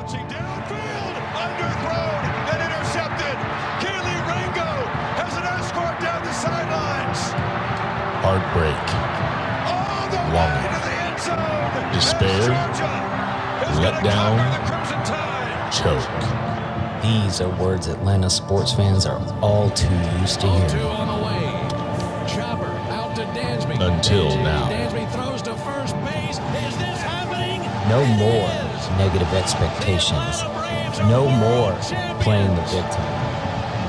launching downfield, underthrown and intercepted. Keely Ringo has an escort down the sidelines. Heartbreak, longing, despair, letdown, choke. These are words Atlanta sports fans are all too used to hearing. Until now. No more negative expectations. No more playing the victim.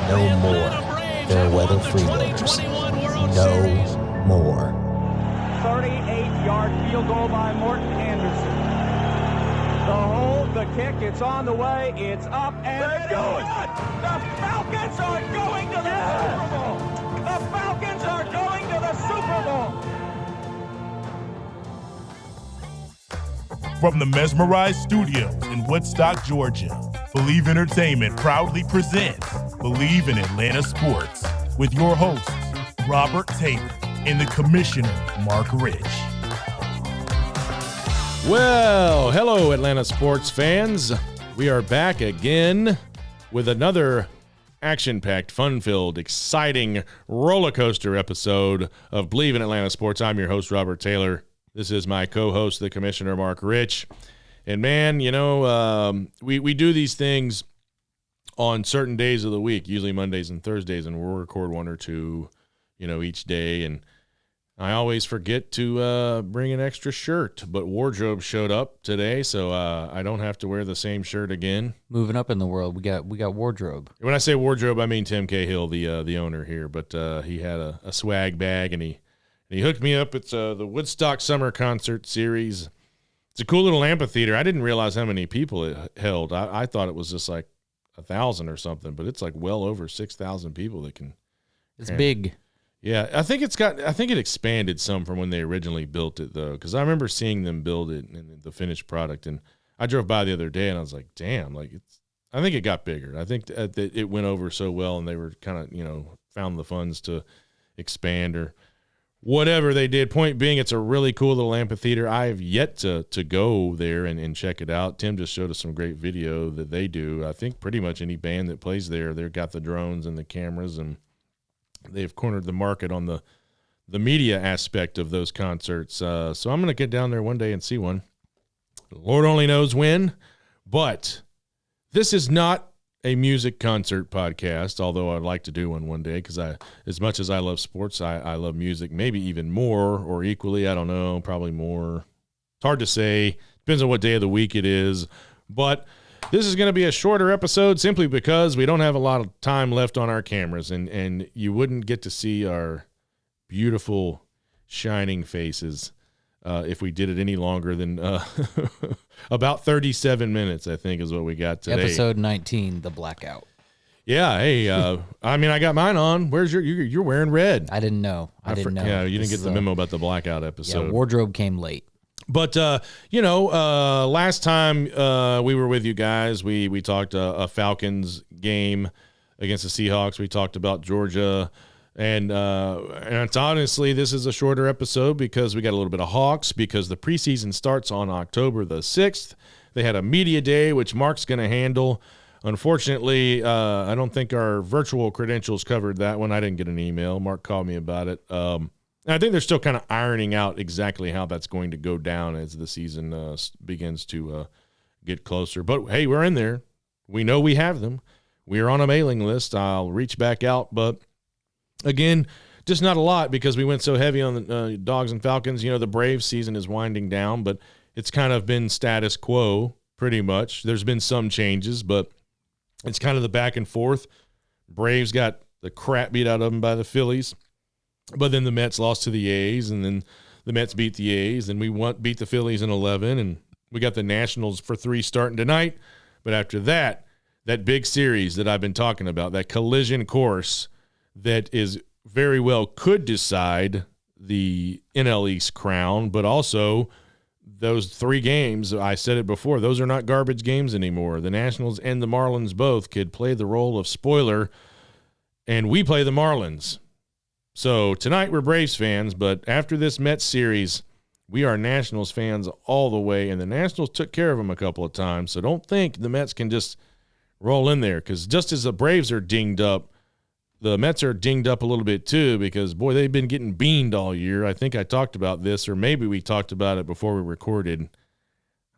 No more fair weather freeloaders. No more. 38-yard field goal by Morton Anderson. The hold, the kick, it's on the way, it's up and good. The Falcons are going to the Super Bowl. The Falcons are going to the Super Bowl. From the Mesmerized Studios in Woodstock, Georgia, Believe Entertainment proudly presents Believe in Atlanta Sports with your hosts, Robert Taylor and the Commissioner, Mark Rich. Well, hello, Atlanta sports fans. We are back again with another action-packed, fun-filled, exciting roller coaster episode of Believe in Atlanta Sports. I'm your host, Robert Taylor. This is my co-host, the Commissioner, Mark Rich. And man, you know, we do these things on certain days of the week, usually Mondays and Thursdays, and we'll record one or two, you know, each day. And I always forget to bring an extra shirt, but wardrobe showed up today, so I don't have to wear the same shirt again. Moving up in the world, we got wardrobe. When I say wardrobe, I mean Tim Cahill, the owner here, but he had a swag bag, and he hooked me up. It's the Woodstock Summer Concert Series. It's a cool little amphitheater. I didn't realize how many people it held. I thought it was just like 1,000 or something, but it's like well over 6,000 people that can. It's big. Yeah, I think it expanded some from when they originally built it, though, because I remember seeing them build it and the finished product. And I drove by the other day, and I was like, damn, like I think it got bigger. I think that it went over so well, and they were kind of, you know, found the funds to expand or whatever they did. Point being, it's a really cool little amphitheater. I have yet to go there and check it out. Tim just showed us some great video that they do. I think pretty much any band that plays there, they've got the drones and the cameras, and they've cornered the market on the media aspect of those concerts. So I'm going to get down there one day and see one. Lord only knows when, but this is not a music concert podcast, although I'd like to do one day, because as much as I love sports, I love music, maybe even more or equally. I don't know, probably more. It's hard to say. Depends on what day of the week it is. But this is going to be a shorter episode simply because we don't have a lot of time left on our cameras, and you wouldn't get to see our beautiful, shining faces if we did it any longer than about 37 minutes, I think, is what we got today. Episode 19, the blackout. Yeah, hey, I mean, I got mine on. Where's you're wearing red? I didn't know. I didn't know. Yeah, you didn't get the memo about the blackout episode. Yeah, wardrobe came late. But, you know, last time we were with you guys, we talked a Falcons game against the Seahawks. We talked about Georgia. And it's honestly, this is a shorter episode because we got a little bit of Hawks, because the preseason starts on October the 6th. They had a media day, which Mark's going to handle. Unfortunately, I don't think our virtual credentials covered that one. I didn't get an email. Mark called me about it. I think they're still kind of ironing out exactly how that's going to go down as the season begins to get closer. But, hey, we're in there. We know we have them. We are on a mailing list. I'll reach back out. But, again, just not a lot because we went so heavy on the Dogs and Falcons. You know, the Braves season is winding down, but it's kind of been status quo pretty much. There's been some changes, but it's kind of the back and forth. Braves got the crap beat out of them by the Phillies. But then the Mets lost to the A's, and then the Mets beat the A's, and we beat the Phillies in 11, and we got the Nationals for 3 starting tonight. But after that big series that I've been talking about, that collision course that is very well could decide the NL East crown, but also those 3 games, I said it before, those are not garbage games anymore. The Nationals and the Marlins both could play the role of spoiler, and we play the Marlins. So tonight we're Braves fans, but after this Mets series, We are Nationals fans all the way, and the Nationals took care of them a couple of times. So don't think the Mets can just roll in there, because just as the Braves are dinged up, the Mets are dinged up a little bit too, because, boy, they've been getting beaned all year. I think I talked about this, or maybe we talked about it before we recorded.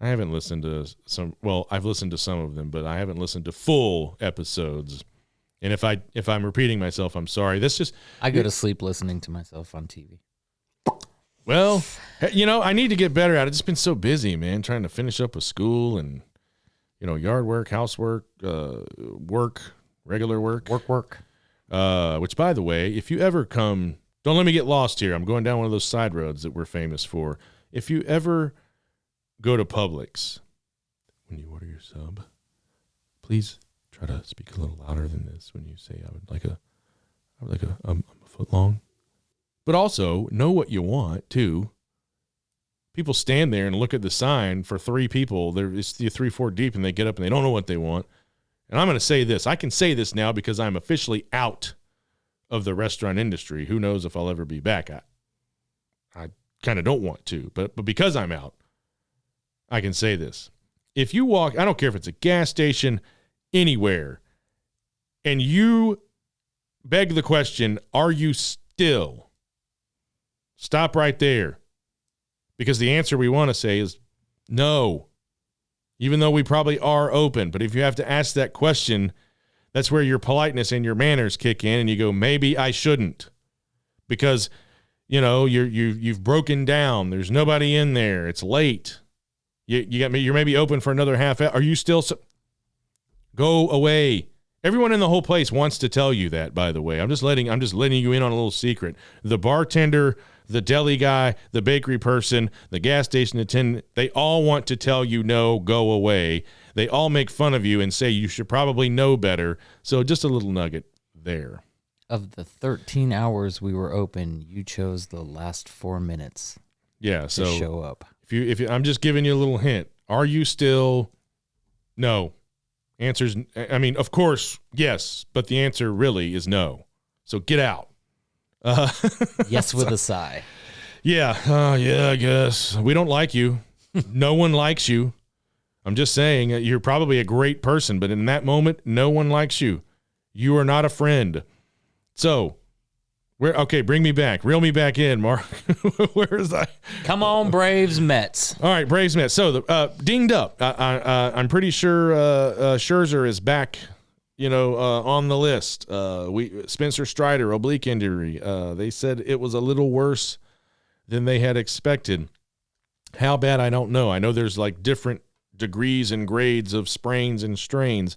I haven't listened to some – well, I've listened to some of them, but I haven't listened to full episodes. And if I'm repeating myself, I'm sorry. This just – I go to sleep listening to myself on TV. Well, I need to get better at it. It's just been so busy, man, trying to finish up with school and, yard work, housework, regular work. Work. Which, by the way, if you ever come, don't let me get lost here. I'm going down one of those side roads that we're famous for. If you ever go to Publix, when you order your sub, please try to speak a little louder than this when you say, I would like a foot long. But also know what you want too. People stand there and look at the sign for three people. It's 3-4 deep, and they get up and they don't know what they want. And I'm going to say this. I can say this now because I'm officially out of the restaurant industry. Who knows if I'll ever be back? I kind of don't want to, but because I'm out, I can say this. If you walk, I don't care if it's a gas station, anywhere, and you beg the question, are you still? Stop right there. Because the answer we want to say is no. Even though we probably are open. But if you have to ask that question, that's where your politeness and your manners kick in, and you go, maybe I shouldn't. Because, you've broken down. There's nobody in there. It's late. You're maybe open for another half hour. Are you still go away? Everyone in the whole place wants to tell you that, by the way. I'm just letting you in on a little secret. The bartender, the deli guy, the bakery person, the gas station attendant, they all want to tell you no, go away. They all make fun of you and say you should probably know better. So just a little nugget there. Of the 13 hours we were open, you chose the last 4 minutes. Yeah, to show up. If you, I'm just giving you a little hint. Are you still? No. Answers, of course, yes, but the answer really is no. So get out. Yes, with a sigh. Yeah, I guess. We don't like you. No one likes you. I'm just saying, you're probably a great person, but in that moment, no one likes you. You are not a friend. So, bring me back. Reel me back in, Mark. Where is I? Come on, Braves, Mets. All right, Braves, Mets. So, dinged up. I'm pretty sure Scherzer is back, on the list. Spencer Strider, oblique injury. They said it was a little worse than they had expected. How bad, I don't know. I know there's like different degrees and grades of sprains and strains.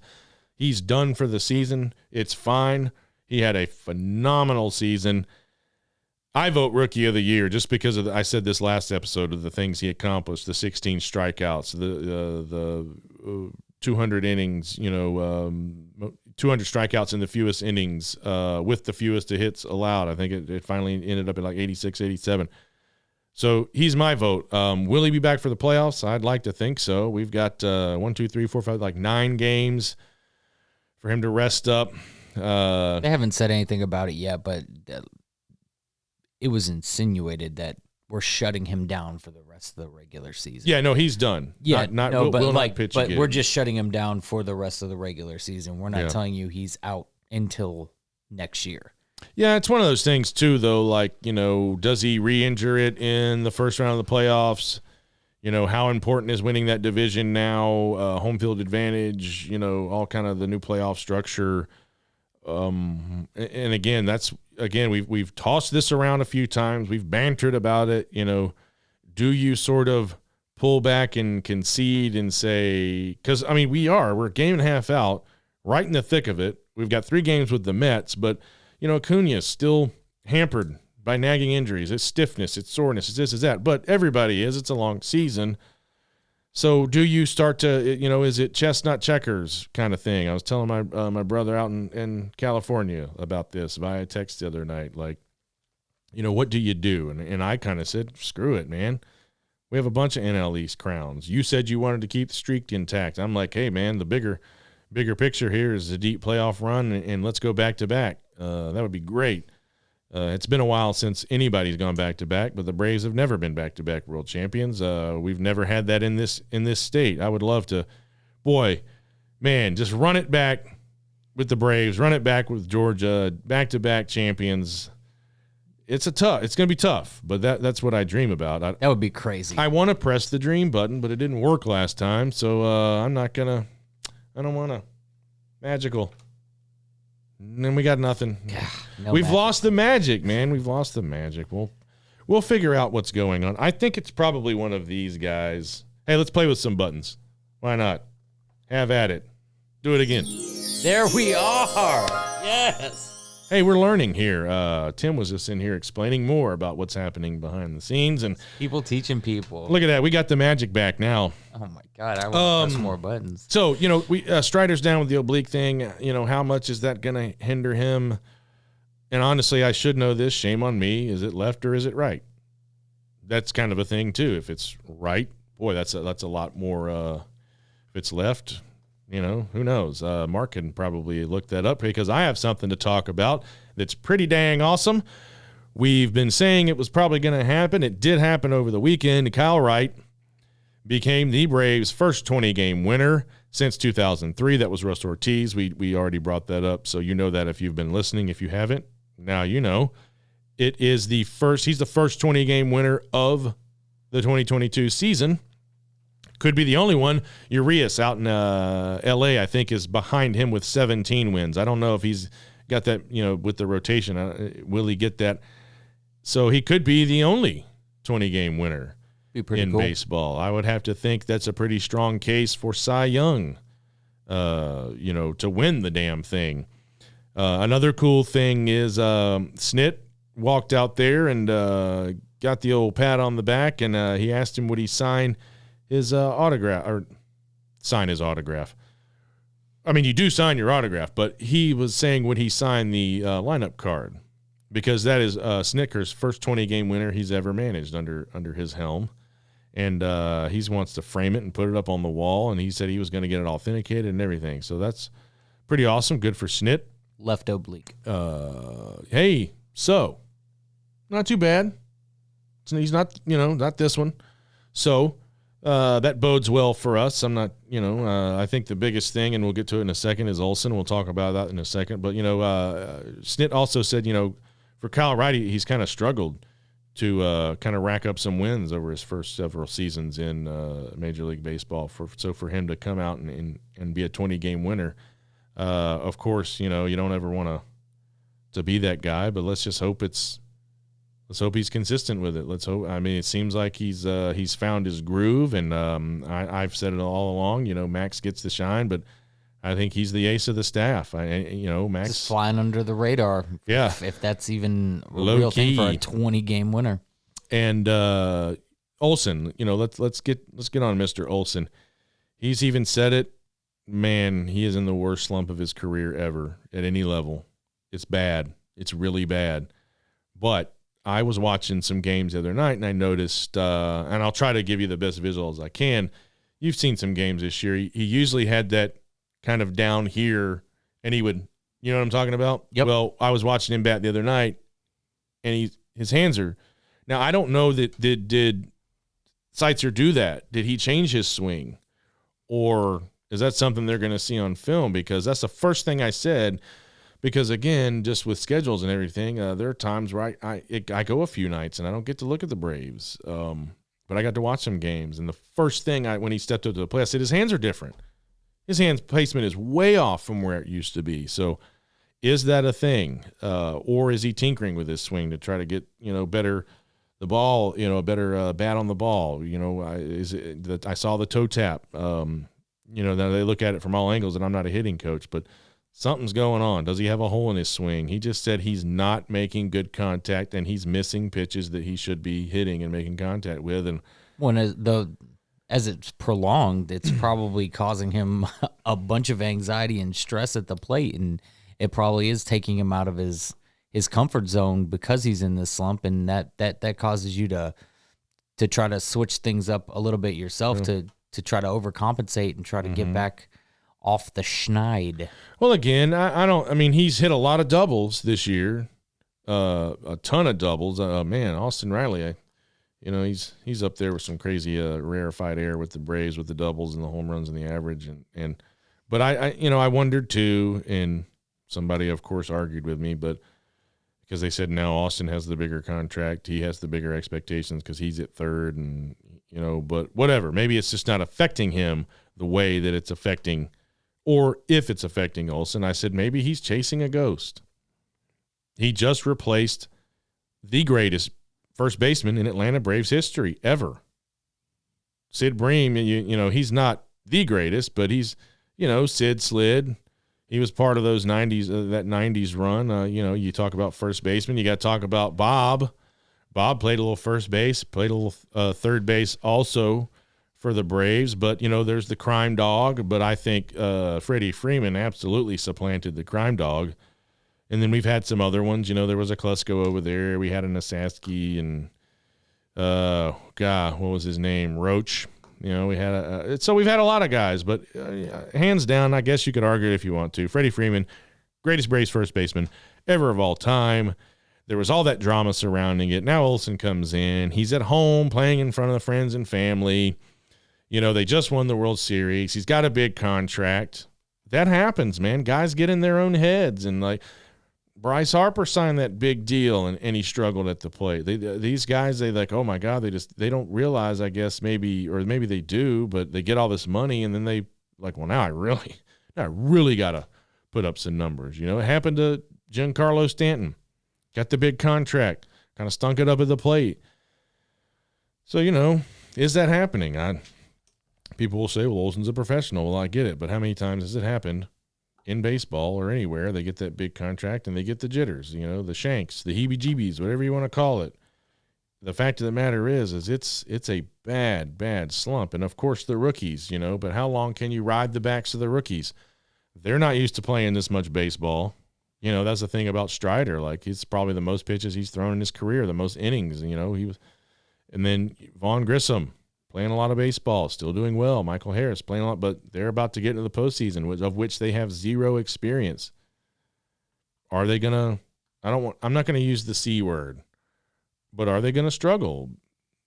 He's done for the season. It's fine. He had a phenomenal season. I vote Rookie of the Year just because of I said this last episode of the things he accomplished, the 16 strikeouts, the 200 innings, 200 strikeouts in the fewest innings with the fewest hits allowed. I think it finally ended up at like 86, 87. So he's my vote. Will he be back for the playoffs? I'd like to think so. We've got 9 games for him to rest up. They haven't said anything about it yet, but it was insinuated that we're shutting him down for the rest of the regular season. Yeah, no, he's done. Yeah, will not pitch again. We're just shutting him down for the rest of the regular season. We're not telling you he's out until next year. Yeah, it's one of those things too, though. Like, does he re-injure it in the first round of the playoffs? How important is winning that division now? Home field advantage. All kind of the new playoff structure. And again, we've tossed this around a few times. We've bantered about it. Do you sort of pull back and concede and say, because we're a game and a half out, right in the thick of it. We've got 3 games with the Mets, but Acuna's still hampered by nagging injuries. It's stiffness, it's soreness, it's this, it's that. But everybody is. It's a long season. So do you start to, is it chestnut checkers kind of thing? I was telling my brother out in California about this via text the other night. Like, what do you do? And I kind of said, screw it, man. We have a bunch of NL East crowns. You said you wanted to keep the streak intact. I'm like, hey, man, the bigger picture here is a deep playoff run, and let's go back to back. That would be great. It's been a while since anybody's gone back-to-back, but the Braves have never been back-to-back world champions. We've never had that in this state. I would love to, boy, man, just run it back with the Braves, run it back with Georgia, back-to-back champions. It's going to be tough, but that's what I dream about. That would be crazy. I want to press the dream button, but it didn't work last time, so I don't want to. Magical. And then we got nothing. We've lost the magic, man. We've lost the magic. We'll figure out what's going on. I think it's probably one of these guys. Hey, let's play with some buttons. Why not? Have at it. Do it again. There we are. Yes. Hey, we're learning here. Tim was just in here explaining more about what's happening behind the scenes, and people teaching people. Look at that. We got the magic back now. Oh my God. I want to press more buttons. So, Strider's down with the oblique thing. How much is that going to hinder him? And honestly, I should know this. Shame on me. Is it left or is it right? That's kind of a thing too. If it's right, boy, that's a lot more. If it's left, who knows? Mark can probably look that up because I have something to talk about that's pretty dang awesome. We've been saying it was probably going to happen. It did happen over the weekend. Kyle Wright became the Braves' first 20-game winner since 2003. That was Russ Ortiz. We already brought that up, so you know that if you've been listening. If you haven't, now you know. It is he's the first 20-game winner of the 2022 season. Could be the only one. Urias out in L.A., I think, is behind him with 17 wins. I don't know if he's got that, with the rotation. Will he get that? So he could be the only 20-game winner in baseball. I would have to think that's a pretty strong case for Cy Young, to win the damn thing. Another cool thing is Snit walked out there and got the old pat on the back, and he asked him would he sign his autograph or sign his autograph. I mean, you do sign your autograph, but he was saying would he sign the lineup card because that is Snitker's first 20-game winner he's ever managed under his helm. And he wants to frame it and put it up on the wall, and he said he was going to get it authenticated and everything. So that's pretty awesome. Good for Snit. Left oblique. Hey, so not too bad. He's not, not this one. So that bodes well for us. I'm not, I think the biggest thing, and we'll get to it in a second, is Olsen. We'll talk about that in a second. But, Snit also said, for Kyle Wright, he's kind of struggled to kind of rack up some wins over his first several seasons in Major League Baseball. So for him to come out and be a 20-game winner, of course, you don't ever want to be that guy, but let's just hope let's hope he's consistent with it. Let's hope. I mean, it seems like he's found his groove, and I've said it all along. Max gets the shine, but I think he's the ace of the staff. Max just flying under the radar. Yeah, if that's even a low real key thing for a 20-game winner. And Olsen, let's get on Mr. Olsen. He's even said it. Man, he is in the worst slump of his career ever at any level. It's bad. It's really bad. But I was watching some games the other night, and I noticed, and I'll try to give you the best visuals I can. You've seen some games this year. He usually had that kind of down here, and he would, you know what I'm talking about? Yep. Well, I was watching him bat the other night, and his hands are. Now, I don't know that did Seitzer do that? Did he change his swing? Or is that something they're going to see on film? Because that's the first thing I said. Because, again, just with schedules and everything, there are times where I go a few nights and I don't get to look at the Braves. But I got to watch some games. And the first thing, when he stepped up to the plate, I said his hands are different. His hands placement is way off from where it used to be. So is that a thing? Or is he tinkering with his swing to try to get, better the ball, a better bat on the ball? I saw the toe tap. Now they look at it from all angles, and I'm not a hitting coach, but something's going on. Does he have a hole in his swing? He just said he's not making good contact, and he's missing pitches that he should be hitting and making contact with. And as it's prolonged, it's probably causing him a bunch of anxiety and stress at the plate, and it probably is taking him out of his comfort zone because he's in this slump, and that causes you to try to switch things up a little bit yourself to try to overcompensate and try to get back off the schneid. Well, again, I mean, he's hit a lot of doubles this year. a ton of doubles. Man, Austin Riley, he's up there with some crazy rarefied air with the Braves with the doubles and the home runs and the average but I wondered too, and somebody of course argued with me, but because they said now Austin has the bigger contract, he has the bigger expectations because he's at third, and but whatever, maybe it's just not affecting him the way that it's affecting, or if it's affecting Olsen. I said maybe he's chasing a ghost. He just replaced the greatest first baseman in Atlanta Braves history ever. Sid Bream, he's not the greatest, but he's, Sid slid. He was part of those 90s, that 90s run. You talk about first baseman, you got to talk about Bob. Bob played a little first base, played a little third base also for the Braves. But, there's the crime dog. But I think Freddie Freeman absolutely supplanted the crime dog. And then we've had some other ones. There was a Klesko over there. We had a Nasaski and, what was his name? Roach. We had so we've had a lot of guys, but hands down, I guess you could argue if you want to. Freddie Freeman, greatest Braves first baseman ever of all time. There was all that drama surrounding it. Now Olsen comes in. He's at home playing in front of the friends and family. They just won the World Series. He's got a big contract. That happens, man. Guys get in their own heads, and like Bryce Harper signed that big deal, and he struggled at the plate. These guys, they like, oh my God, they don't realize, I guess, maybe they do, but they get all this money, and then they like, well, now I really got to put up some numbers. It happened to Giancarlo Stanton. Got the big contract, kind of stunk it up at the plate. So, is that happening? People will say, well, Olsen's a professional. Well, I get it, but how many times has it happened in baseball or anywhere? They get that big contract and they get the jitters, the shanks, the heebie-jeebies, whatever you want to call it. The fact of the matter is it's a bad slump. And, of course, the rookies, but how long can you ride the backs of the rookies? They're not used to playing this much baseball. That's the thing about Strider. Like, it's probably the most pitches he's thrown in his career, the most innings, he was. And then Vaughn Grissom playing a lot of baseball, still doing well. Michael Harris playing a lot, but they're about to get into the postseason, of which they have zero experience. Are they going to I'm not going to use the C word, but are they going to struggle?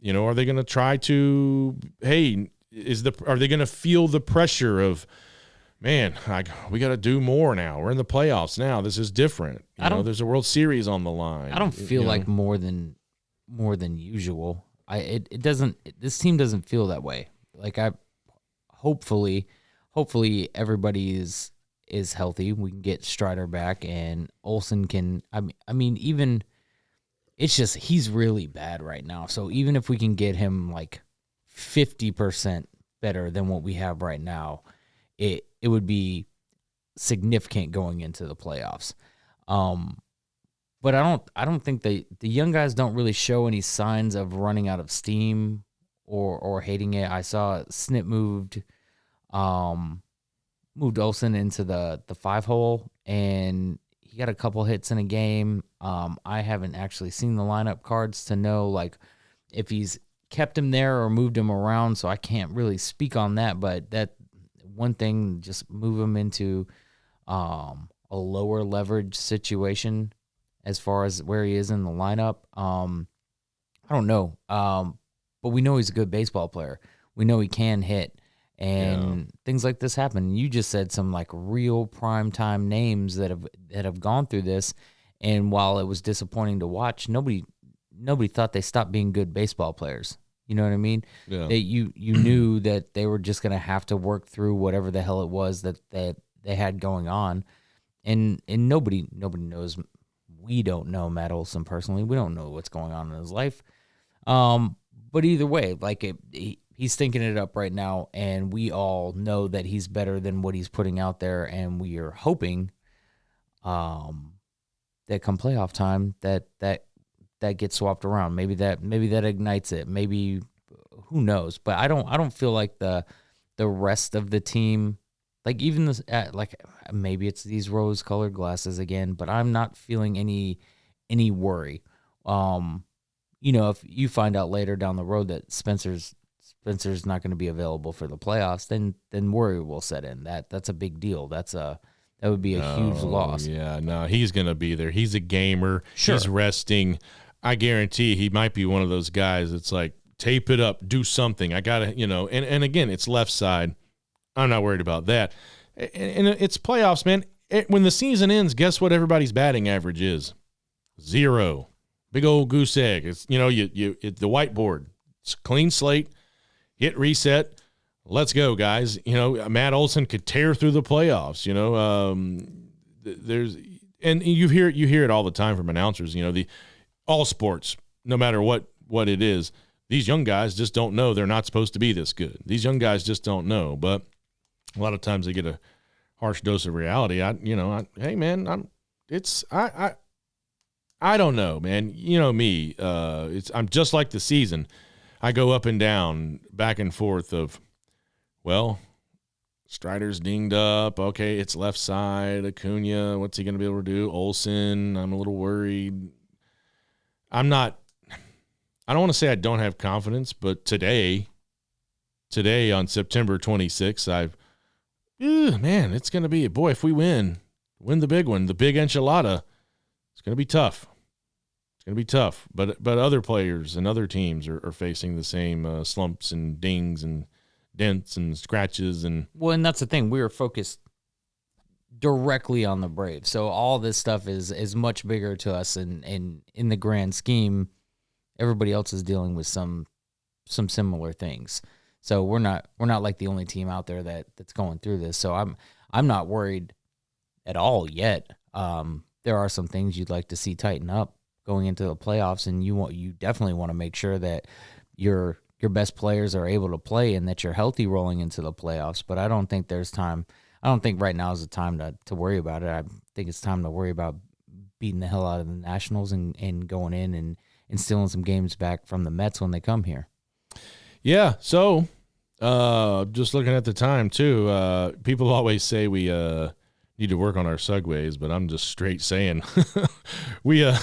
Are they going to try to, hey, are they going to feel the pressure of, man, we got to do more now. We're in the playoffs now. This is different. There's a World Series on the line. I don't feel like more than usual. This team doesn't feel that way. Like hopefully everybody is healthy. We can get Strider back, and Olsen can. I mean, even it's just he's really bad right now. So even if we can get him like 50% better than what we have right now, it would be significant going into the playoffs. But I don't think the young guys don't really show any signs of running out of steam or hating it. I saw Snit moved Olsen into the 5-hole, and he got a couple hits in a game. I haven't actually seen the lineup cards to know like if he's kept him there or moved him around, so I can't really speak on that. But that one thing, just move him into a lower leverage situation as far as where he is in the lineup. I don't know. But we know he's a good baseball player. We know he can hit, and things like this happen. You just said some like real primetime names that have gone through this, and while it was disappointing to watch, nobody thought they stopped being good baseball players. You know what I mean? Yeah. You knew that they were just going to have to work through whatever the hell it was that they had going on, and nobody knows. We don't know Matt Olsen personally. We don't know what's going on in his life. But either way, like he's thinking it up right now, and we all know that he's better than what he's putting out there, and we are hoping that come playoff time that gets swapped around. Maybe that ignites it. Maybe who knows? But I don't feel like the rest of the team, like even this, like maybe it's these rose-colored glasses again, but I'm not feeling any worry. If you find out later down the road that Spencer's not going to be available for the playoffs, then worry will set in. That's a big deal. That's a That would be a huge loss. Yeah, no, he's going to be there. He's a gamer. Sure. He's resting. I guarantee he might be one of those guys that's like, tape it up, do something. I got to, and again, it's left side. I'm not worried about that. And it's playoffs, man. When the season ends, guess what everybody's batting average is? 0. Big old goose egg. It's, the whiteboard. It's a clean slate. Hit reset. Let's go, guys. Matt Olson could tear through the playoffs. And you hear it all the time from announcers. All sports, no matter what it is, these young guys just don't know they're not supposed to be this good. These young guys just don't know. But a lot of times they get a harsh dose of reality. Hey man, I don't know, man. Me. I'm just like the season. I go up and down, back and forth of, well, Strider's dinged up. Okay, it's left side. Acuna, what's he going to be able to do? Olsen, I'm a little worried. I don't want to say I don't have confidence, but today on September 26th, man, it's going to be, boy, if we win the big one, the big enchilada, it's going to be tough. It's going to be tough. But other players and other teams are facing the same slumps and dings and dents and scratches. And that's the thing. We were focused directly on the Braves. So all this stuff is much bigger to us. And in the grand scheme, everybody else is dealing with some similar things. So we're not like the only team out there that's going through this. So I'm not worried at all yet. There are some things you'd like to see tighten up going into the playoffs, and you definitely want to make sure that your best players are able to play and that you're healthy rolling into the playoffs. But I don't think there's time. I don't think right now is the time to worry about it. I think it's time to worry about beating the hell out of the Nationals and going in and stealing some games back from the Mets when they come here. Yeah, so just looking at the time, too, people always say we need to work on our segues, but I'm just straight saying we are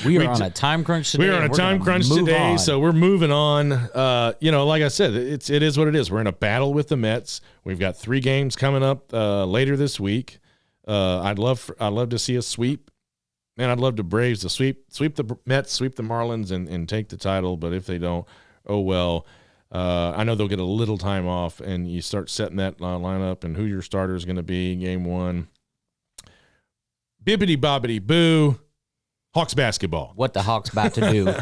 on a time crunch today. We're on a time crunch today, so we're moving on. Like I said, it is what it is. We're in a battle with the Mets. We've got 3 games coming up later this week. I'd love to see a sweep. Man, I'd love the Braves to sweep the Mets, sweep the Marlins, and take the title. But if they don't, oh well. I know they'll get a little time off, and you start setting that lineup and who your starter is going to be in game 1. Bibbity bobbity boo. Hawks basketball. What the Hawks about to do?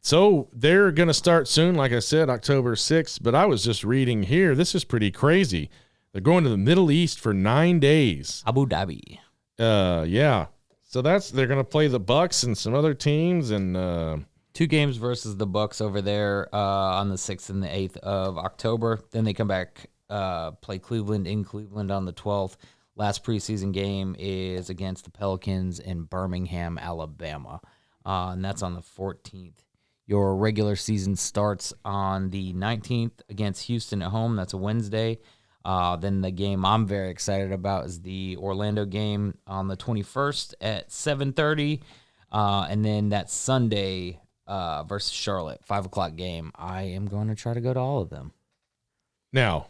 So they're going to start soon, like I said, October 6th. But I was just reading here. This is pretty crazy. They're going to the Middle East for 9 days. Abu Dhabi. Yeah. So they're going to play the Bucks and some other teams, and 2 games versus the Bucks over there on the 6th and the 8th of October. Then they come back, play Cleveland in Cleveland on the 12th. Last preseason game is against the Pelicans in Birmingham, Alabama, and that's on the 14th. Your regular season starts on the 19th against Houston at home. That's a Wednesday. Then the game I'm very excited about is the Orlando game on the 21st at 7:30, and then that Sunday versus Charlotte, 5 o'clock game. I am going to try to go to all of them. Now,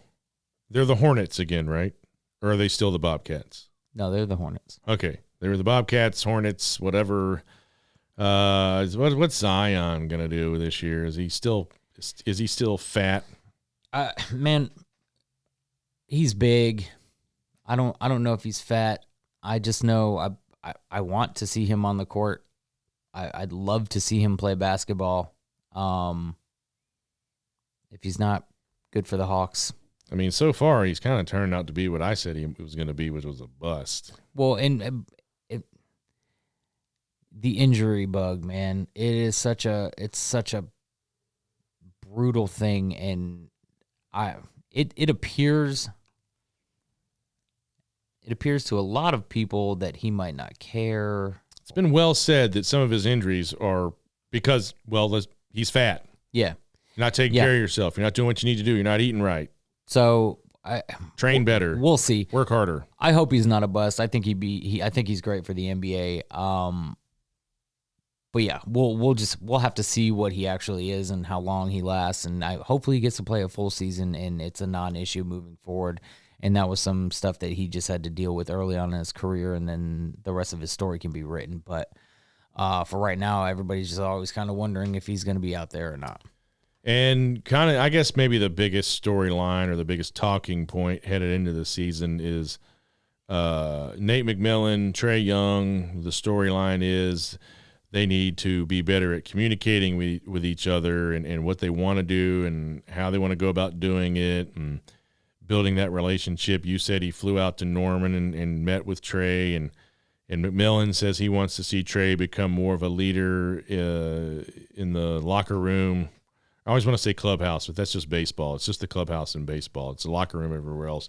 they're the Hornets again, right? Or are they still the Bobcats? No, they're the Hornets. Okay. They were the Bobcats, Hornets, whatever. What's Zion going to do this year? Is he still fat? Man, he's big. I don't know if he's fat. I just know I want to see him on the court. I'd love to see him play basketball. If he's not good for the Hawks. I mean, so far he's kind of turned out to be what I said he was going to be, which was a bust. Well, and the injury bug, man, it's such a brutal thing, and it appears to a lot of people that he might not care. It's been well said that some of his injuries are because, well, he's fat. Yeah. You're not taking care of yourself. You're not doing what you need to do. You're not eating right. So train better. We'll see. Work harder. I hope he's not a bust. I think I think he's great for the NBA. But yeah, we'll have to see what he actually is and how long he lasts, and hopefully he gets to play a full season and it's a non-issue moving forward. And that was some stuff that he just had to deal with early on in his career, and then the rest of his story can be written. But for right now, everybody's just always kind of wondering if he's going to be out there or not. And kind of, I guess maybe the biggest storyline or the biggest talking point headed into the season is Nate McMillan, Trae Young. The storyline is they need to be better at communicating with each other and what they want to do and how they want to go about doing it and building that relationship. You said he flew out to Norman and met with Trae, and McMillan says he wants to see Trae become more of a leader in the locker room. I always want to say clubhouse, but that's just baseball. It's just the clubhouse in baseball. It's the locker room everywhere else.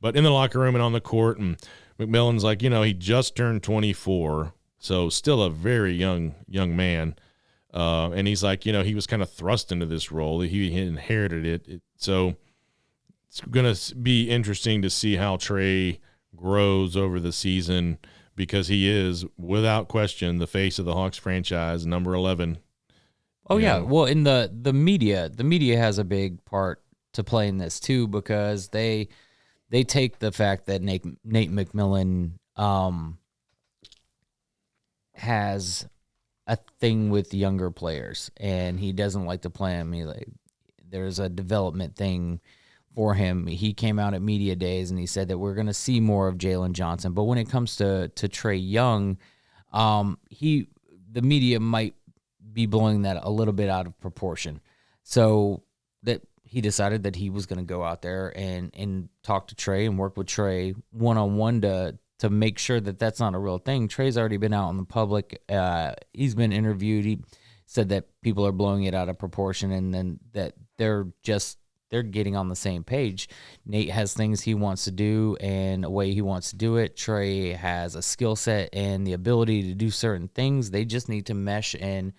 But in the locker room and on the court, and McMillan's like, he just turned 24, so still a very young man. And he's like, he was kind of thrust into this role. He inherited it. So it's going to be interesting to see how Trae grows over the season, because he is, without question, the face of the Hawks franchise, number 11. Oh, yeah. Well, in the media has a big part to play in this, too, because they take the fact that Nate McMillan has a thing with younger players, and he doesn't like to play them. There's a development thing for him. He came out at media days and he said that we're going to see more of Jalen Johnson. But when it comes to Trae Young, the media might be blowing that a little bit out of proportion. So that he decided that he was going to go out there and talk to Trae and work with Trae one-on-one to make sure that that's not a real thing. Trae's already been out in the public. He's been interviewed. He said that people are blowing it out of proportion, and then that they're getting on the same page. Nate has things he wants to do and a way he wants to do it. Trae has a skill set and the ability to do certain things. They just need to mesh. And,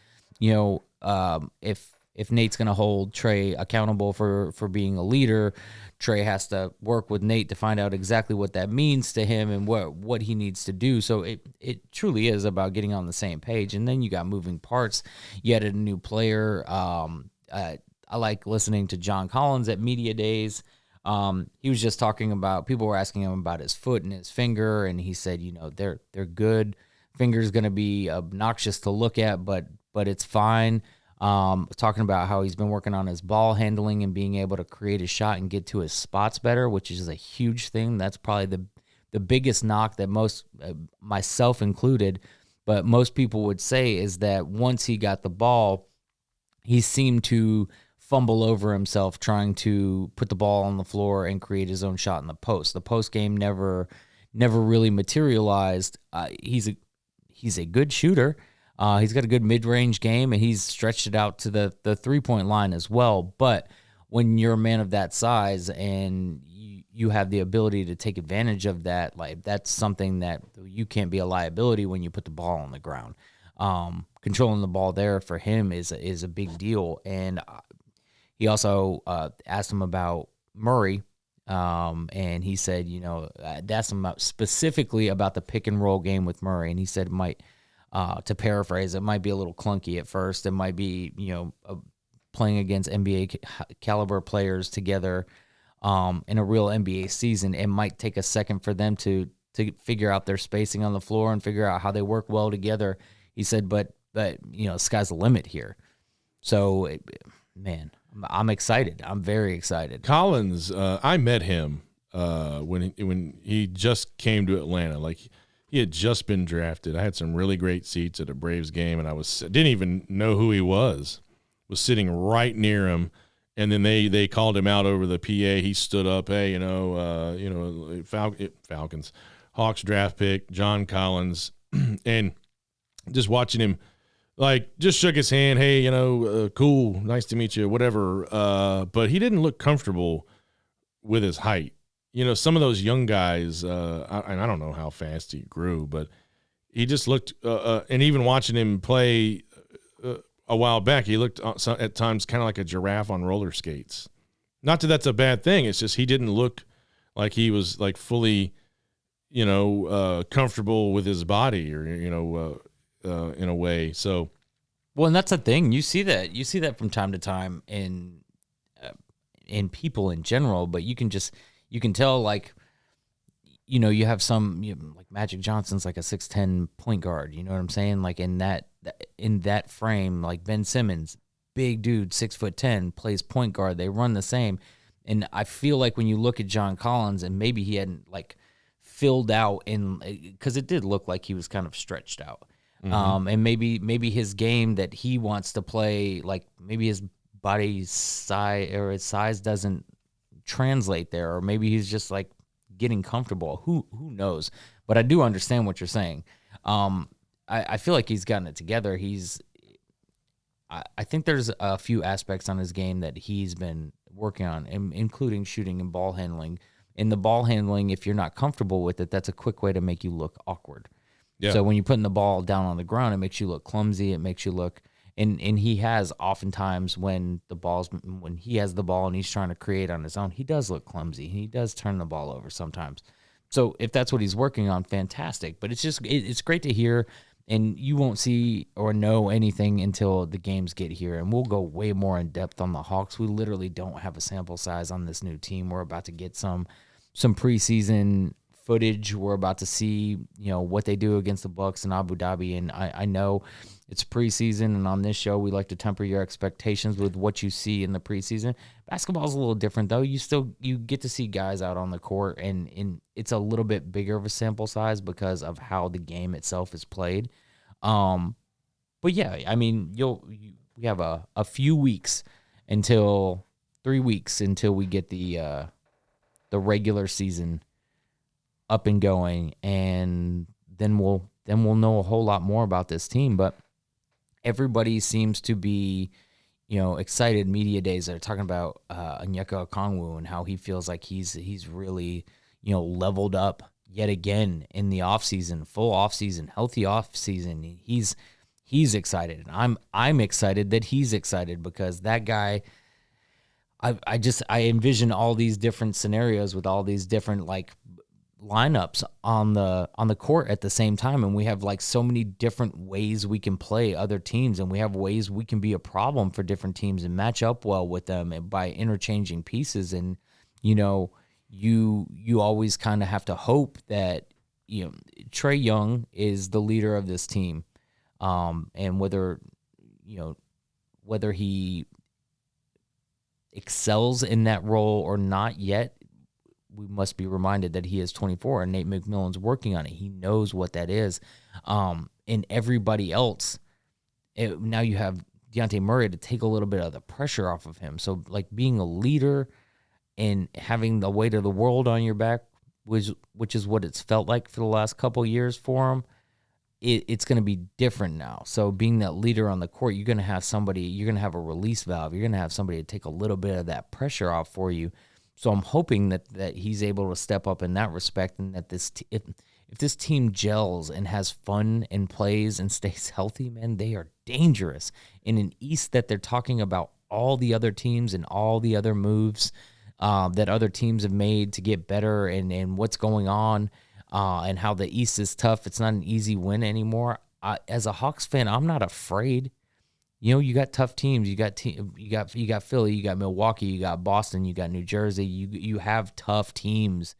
if Nate's going to hold Trae accountable for being a leader, Trae has to work with Nate to find out exactly what that means to him and what he needs to do. So it truly is about getting on the same page. And then you got moving parts. You added a new player. I like listening to John Collins at media days. He was just talking about, people were asking him about his foot and his finger, and he said, they're good. Finger's going to be obnoxious to look at, but it's fine. Talking about how he's been working on his ball handling and being able to create a shot and get to his spots better, which is a huge thing. That's probably the biggest knock that most, myself included, but most people would say is that once he got the ball, he seemed to fumble over himself trying to put the ball on the floor and create his own shot in the post. The post game never really materialized. He's a good shooter. He's got a good mid-range game, and he's stretched it out to the 3-point line as well. But when you're a man of that size and you have the ability to take advantage of that, that's something that you can't be a liability when you put the ball on the ground. Controlling the ball there for him is a big deal. And he also asked him about Murray, and he said, asked him specifically about the pick and roll game with Murray, and he said it might, to paraphrase, it might be a little clunky at first. It might be, playing against NBA caliber players together in a real NBA season. It might take a second for them to figure out their spacing on the floor and figure out how they work well together. He said, but sky's the limit here. So, man, I'm excited. I'm very excited. Collins, I met him when he just came to Atlanta. He had just been drafted. I had some really great seats at a Braves game, and I didn't even know who he was sitting right near him. And then they called him out over the PA. He stood up, hey, Falcons, Hawks draft pick, John Collins, and just watching him, just shook his hand, hey, cool, nice to meet you, whatever. But he didn't look comfortable with his height. Some of those young guys, and I don't know how fast he grew, but he just looked, and even watching him play a while back, he looked at times kind of like a giraffe on roller skates. Not that that's a bad thing. It's just he didn't look like he was fully, comfortable with his body or, in a way. So, well, and that's the thing. You see that from time to time in people in general, but you can you can tell, like, you have some, like Magic Johnson's like a 6'10" point guard. You know what I'm saying? Like in that frame, like Ben Simmons, big dude, 6'10", plays point guard. They run the same. And I feel like when you look at John Collins, and maybe he hadn't like filled out because it did look like he was kind of stretched out. And maybe his game that he wants to play, like maybe his body size or his size doesn't translate there, or maybe he's just like getting comfortable. Who knows? But I do understand what you're saying. I feel like he's gotten it together. I think there's a few aspects on his game that he's been working on, including shooting and ball handling. In the ball handling, if you're not comfortable with it, that's a quick way to make you look awkward. Yeah. So when you're putting the ball down on the ground, it makes you look clumsy. It makes you look, and he has oftentimes when he has the ball and he's trying to create on his own, he does look clumsy. He does turn the ball over sometimes. So if that's what he's working on, fantastic. But it's great to hear, and you won't see or know anything until the games get here. And we'll go way more in depth on the Hawks. We literally don't have a sample size on this new team. We're about to get some preseason footage. We're about to see, what they do against the Bucks in Abu Dhabi. And I know it's preseason, and on this show, we like to temper your expectations with what you see in the preseason. Basketball's a little different, though. You get to see guys out on the court, and it's a little bit bigger of a sample size because of how the game itself is played. But yeah, I mean, we have a few weeks 3 weeks until we get the regular season up and going, and then we'll know a whole lot more about this team. But everybody seems to be, excited. Media days are talking about Onyeka Okongwu and how he feels like he's really, leveled up yet again in the offseason, full offseason, healthy offseason. He's excited. I'm excited that he's excited, because that guy, I envision all these different scenarios with all these different like lineups on the court at the same time, and we have like so many different ways we can play other teams, and we have ways we can be a problem for different teams and match up well with them, and by interchanging pieces. And you always kind of have to hope that Trae Young is the leader of this team, and whether he excels in that role or not yet, we must be reminded that he is 24, and Nate McMillan's working on it. He knows what that is. And everybody else, now you have Dejounte Murray to take a little bit of the pressure off of him. So, like, being a leader and having the weight of the world on your back, which is what it's felt like for the last couple of years for him, it's going to be different now. So being that leader on the court, you're going to have a release valve. You're going to have somebody to take a little bit of that pressure off for you. So I'm hoping that he's able to step up in that respect, and that if this team gels and has fun and plays and stays healthy, man, they are dangerous. In an East that they're talking about all the other teams and all the other moves that other teams have made to get better, and what's going on, and how the East is tough. It's not an easy win anymore. As a Hawks fan, I'm not afraid. You got tough teams. You got Philly, you got Milwaukee, you got Boston, you got New Jersey. You have tough teams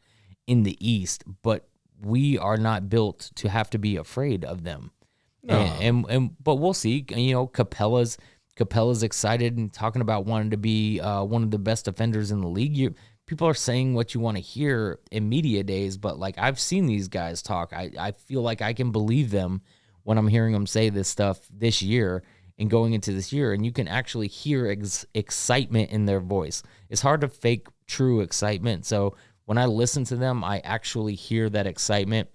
in the East, but we are not built to have to be afraid of them. No. But we'll see. Capella's excited and talking about wanting to be one of the best defenders in the league. People are saying what you want to hear in media days, but like, I've seen these guys talk. I feel like I can believe them when I'm hearing them say this stuff this year and going into this year, and you can actually hear excitement in their voice. It's hard to fake true excitement. So when I listen to them, I actually hear that excitement.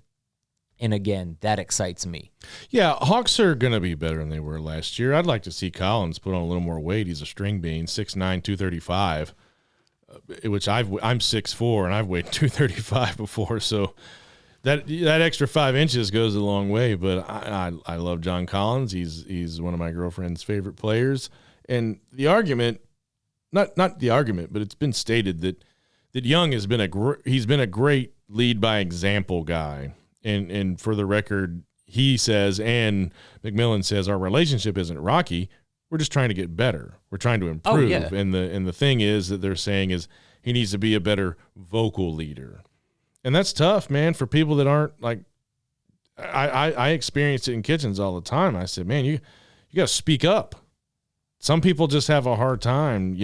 And again, that excites me. Yeah, Hawks are going to be better than they were last year. I'd like to see Collins put on a little more weight. He's a string bean, 6'9", 235, which I'm 6'4", and I've weighed 235 before. So that extra 5 inches goes a long way. But I love John Collins. He's one of my girlfriend's favorite players. And the argument, not the argument, but it's been stated that Young has been he's been a great lead by example guy. And for the record, he says, and McMillan says, our relationship isn't rocky. We're just trying to get better. We're trying to improve. yeah. And the thing is that they're saying is he needs to be a better vocal leader. And that's tough, man, for people that aren't like I experience it in kitchens all the time. I said, man, you got to speak up. Some people just have a hard time,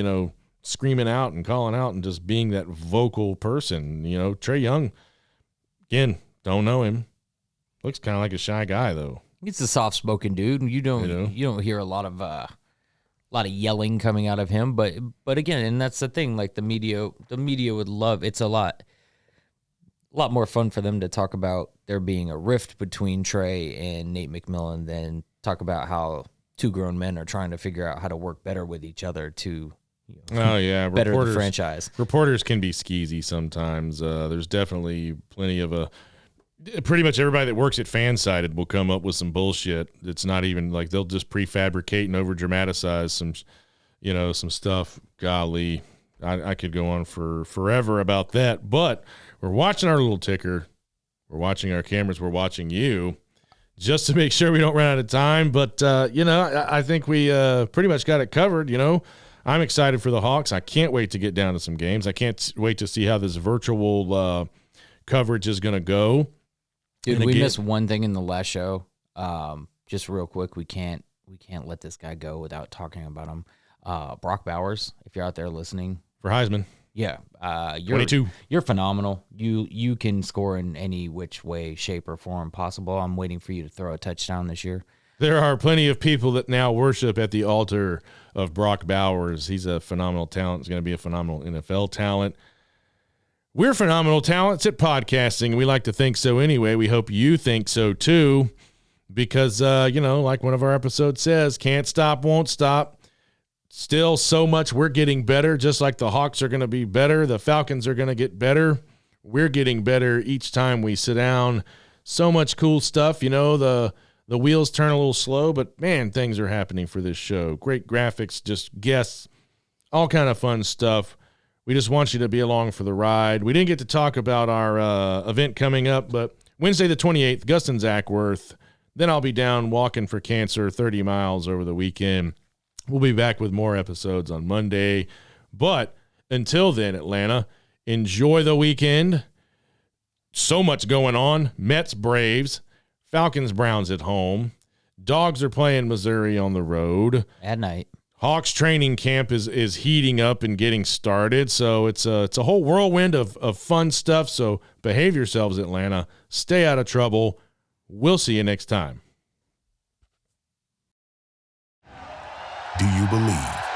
screaming out and calling out and just being that vocal person. Trey Young, again, don't know him. Looks kind of like a shy guy though. He's a soft-spoken dude, and you don't hear a lot of yelling coming out of him. But again, and that's the thing. Like the media would love. It's a lot more fun for them to talk about there being a rift between Trey and Nate McMillan than talk about how two grown men are trying to figure out how to work better with each other to better the franchise. Reporters can be skeezy sometimes. There's definitely plenty of pretty much everybody that works at Fansided will come up with some bullshit. It's not even like they'll just prefabricate and over dramatize some stuff. Golly, I could go on for forever about that, but we're watching our little ticker. We're watching our cameras. We're watching you just to make sure we don't run out of time. But, I think we pretty much got it covered. I'm excited for the Hawks. I can't wait to get down to some games. I can't wait to see how this virtual coverage is going to go. Dude, we missed one thing in the last show. Just real quick, we can't let this guy go without talking about him. Brock Bowers, if you're out there listening. For Heisman. Yeah. 22. You're phenomenal. You can score in any which way, shape, or form possible. I'm waiting for you to throw a touchdown this year. There are plenty of people that now worship at the altar of Brock Bowers. He's a phenomenal talent. He's going to be a phenomenal NFL talent. We're phenomenal talents at podcasting. We like to think so anyway. We hope you think so too, because, like one of our episodes says, can't stop, won't stop. Still so much we're getting better, just like the Hawks are going to be better. The Falcons are going to get better. We're getting better each time we sit down. So much cool stuff. The wheels turn a little slow, but, man, things are happening for this show. Great graphics, just guests, all kind of fun stuff. We just want you to be along for the ride. We didn't get to talk about our event coming up, but Wednesday the 28th, Gustin Zackworth. Then I'll be down walking for cancer 30 miles over the weekend. We'll be back with more episodes on Monday. But until then, Atlanta, enjoy the weekend. So much going on. Mets, Braves, Falcons, Browns at home. Dogs are playing Missouri on the road. At night. Hawks training camp is heating up and getting started. So it's a whole whirlwind of fun stuff. So behave yourselves, Atlanta. Stay out of trouble. We'll see you next time. Do you believe?